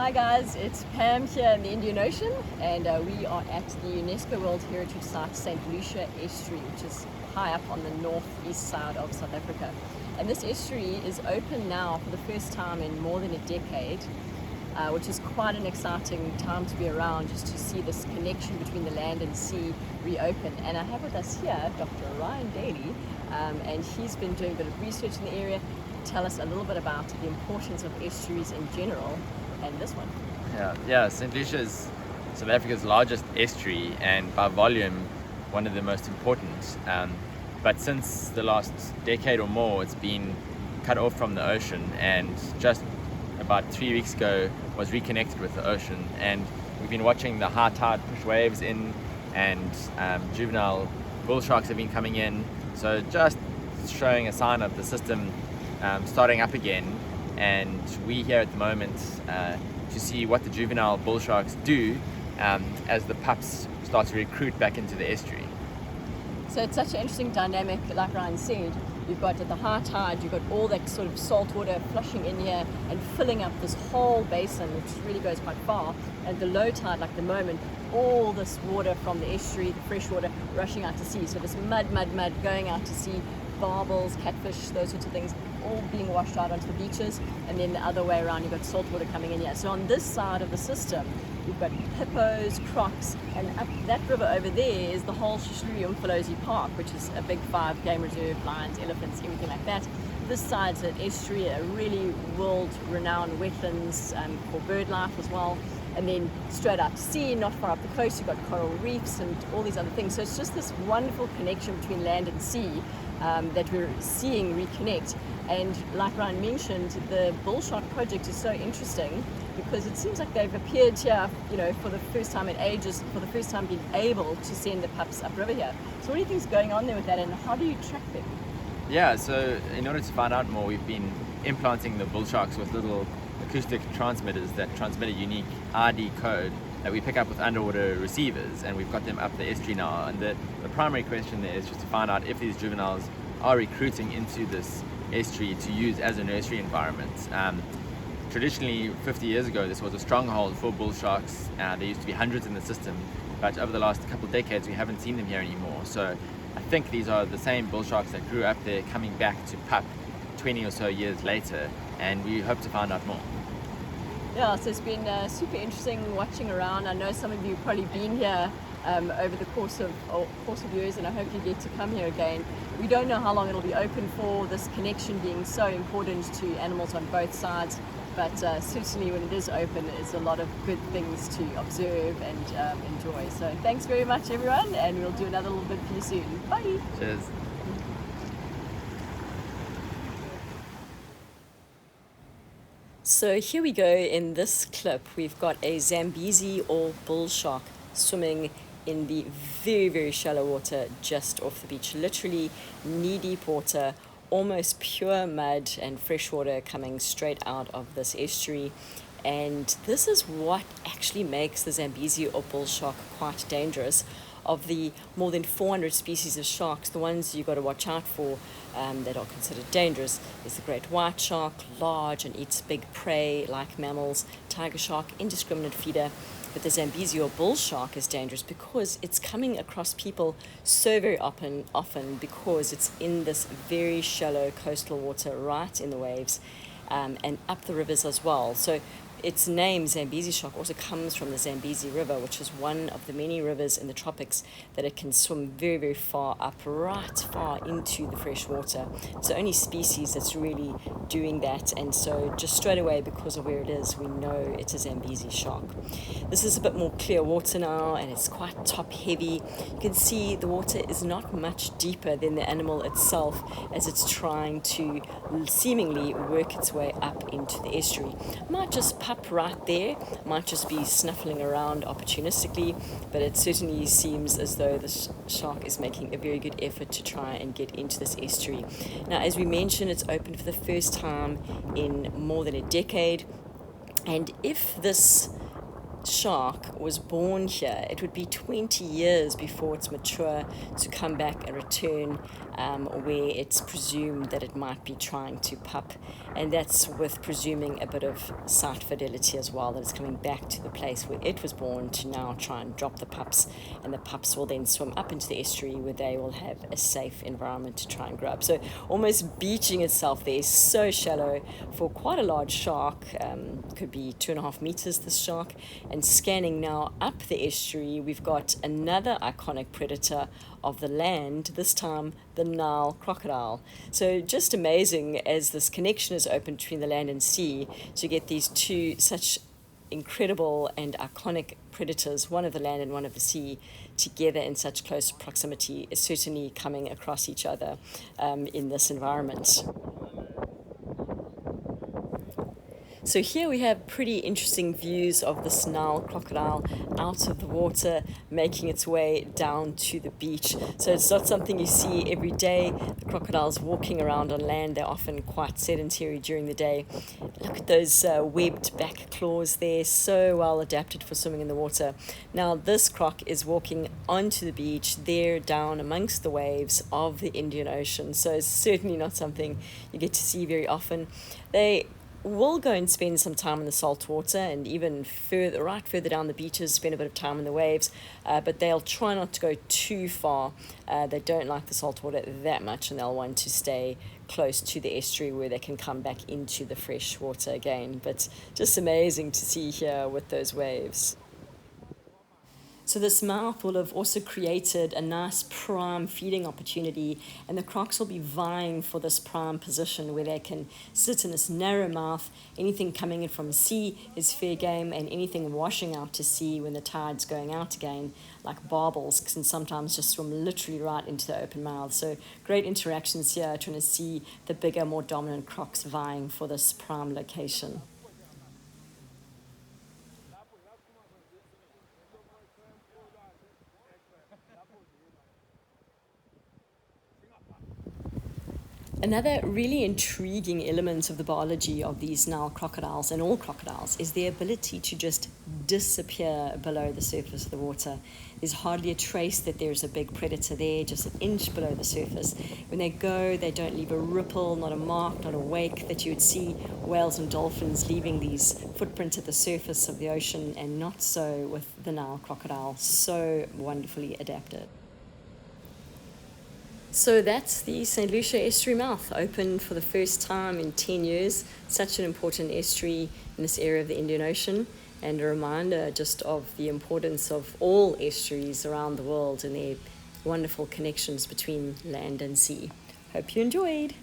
Hi guys, it's Pam here in the Indian Ocean, and we are at the UNESCO World Heritage Site St Lucia Estuary, which is high up on the northeast side of South Africa. And this estuary is open now for the first time in more than a decade, which is quite an exciting time to be around, just to see this connection between the land and sea reopen. And I have with us here Dr Ryan Daly, and he's been doing a bit of research in the area to tell us a little bit about the importance of estuaries in general, and this one. St Lucia is South Africa's largest estuary and by volume one of the most important. But since the last decade or more, it's been cut off from the ocean, and just about 3 weeks ago was reconnected with the ocean. And we've been watching the high tide push waves in, and juvenile bull sharks have been coming in. So just showing a sign of the system starting up again. And we here at the moment to see what the juvenile bull sharks do as the pups start to recruit back into the estuary. So it's such an interesting dynamic, like Ryan said. You've got at the high tide, you've got all that sort of salt water flushing in here and filling up this whole basin, which really goes quite far. And the low tide, like the moment, all this water from the estuary, the fresh water, rushing out to sea. So this mud going out to sea, barbels, catfish, those sorts of things, all being washed out onto the beaches. And then the other way around, you've got salt water coming in here. So on this side of the system, you've got hippos, crocs, and up that river over there is the whole Umfolozi Park, which is a big 5 game reserve, lions, elephants, everything like that. This side's an estuary, a really world-renowned wetlands for bird life as well. And then straight out to sea, not far up the coast, you've got coral reefs and all these other things. So it's just this wonderful connection between land and sea that we're seeing reconnect. And like Ryan mentioned, the bull shark project is so interesting because it seems like they've appeared here, for the first time in ages, for the first time being able to send the pups upriver here. So what do you think is going on there with that, and how do you track them? Yeah, so in order to find out more, we've been implanting the bull sharks with little acoustic transmitters that transmit a unique ID code that we pick up with underwater receivers, and we've got them up the estuary now. And the primary question there is just to find out if these juveniles are recruiting into this estuary to use as a nursery environment. Traditionally, 50 years ago, this was a stronghold for bull sharks. There used to be hundreds in the system, but over the last couple of decades, we haven't seen them here anymore. So I think these are the same bull sharks that grew up there coming back to pup 20 or so years later, and we hope to find out more. Yeah, so it's been super interesting watching around. I know some of you have probably been here over the course of years, and I hope you get to come here again. We don't know how long it'll be open for, this connection being so important to animals on both sides, but certainly when it is open, it's a lot of good things to observe and enjoy. So thanks very much, everyone, and we'll do another little bit for you soon. Bye! Cheers! So here we go. In this clip, we've got a Zambezi or bull shark swimming in the very, very shallow water just off the beach, literally knee-deep water, almost pure mud and fresh water coming straight out of this estuary. And this is what actually makes the Zambezi or bull shark quite dangerous. Of the more than 400 species of sharks, the ones you've got to watch out for that are considered dangerous is the great white shark, large and eats big prey like mammals, tiger shark, indiscriminate feeder. But the Zambezi or bull shark is dangerous because it's coming across people so very often because it's in this very shallow coastal water right in the waves and up the rivers as well. So its name, Zambezi shark, also comes from the Zambezi River, which is one of the many rivers in the tropics that it can swim very, very far up, right far into the fresh water. It's the only species that's really doing that, and so just straight away, because of where it is, we know it's a Zambezi shark. This is a bit more clear water now, and it's quite top heavy. You can see the water is not much deeper than the animal itself as it's trying to seemingly work its way up into the estuary. Might just pup right there, might just be snuffling around opportunistically, but it certainly seems as though the shark is making a very good effort to try and get into this estuary. Now, as we mentioned, it's open for the first time in more than a decade, and if this shark was born here, it would be 20 years before it's mature to come back and return where it's presumed that it might be trying to pup. And that's with presuming a bit of site fidelity as well, that it's coming back to the place where it was born to now try and drop the pups. And the pups will then swim up into the estuary where they will have a safe environment to try and grow up. So almost beaching itself there, so shallow for quite a large shark, could be 2.5 meters, this shark. And scanning now up the estuary, we've got another iconic predator of the land, this time the Nile crocodile. So just amazing as this connection is opened between the land and sea to get these two such incredible and iconic predators, one of the land and one of the sea, together in such close proximity, is certainly coming across each other in this environment. So here we have pretty interesting views of this Nile crocodile out of the water, making its way down to the beach. So it's not something you see every day. The crocodiles walking around on land, they're often quite sedentary during the day. Look at those webbed back claws there, so well adapted for swimming in the water. Now this croc is walking onto the beach there down amongst the waves of the Indian Ocean. So it's certainly not something you get to see very often. They will go and spend some time in the salt water, and even further down the beaches, spend a bit of time in the waves, but they'll try not to go too far. They don't like the salt water that much, and they'll want to stay close to the estuary where they can come back into the fresh water again. But just amazing to see here with those waves. So this mouth will have also created a nice prime feeding opportunity, and the crocs will be vying for this prime position where they can sit in this narrow mouth. Anything coming in from sea is fair game, and anything washing out to sea when the tide's going out again, like barbels, can sometimes just swim literally right into the open mouth. So great interactions here, trying to see the bigger, more dominant crocs vying for this prime location. Another really intriguing element of the biology of these Nile crocodiles, and all crocodiles, is their ability to just disappear below the surface of the water. There's hardly a trace that there's a big predator there, just an inch below the surface. When they go, they don't leave a ripple, not a mark, not a wake that you would see whales and dolphins leaving these footprints at the surface of the ocean, and not so with the Nile crocodile, so wonderfully adapted. So that's the St Lucia Estuary mouth, opened for the first time in 10 years. Such an important estuary in this area of the Indian Ocean, and a reminder just of the importance of all estuaries around the world and their wonderful connections between land and sea. Hope you enjoyed.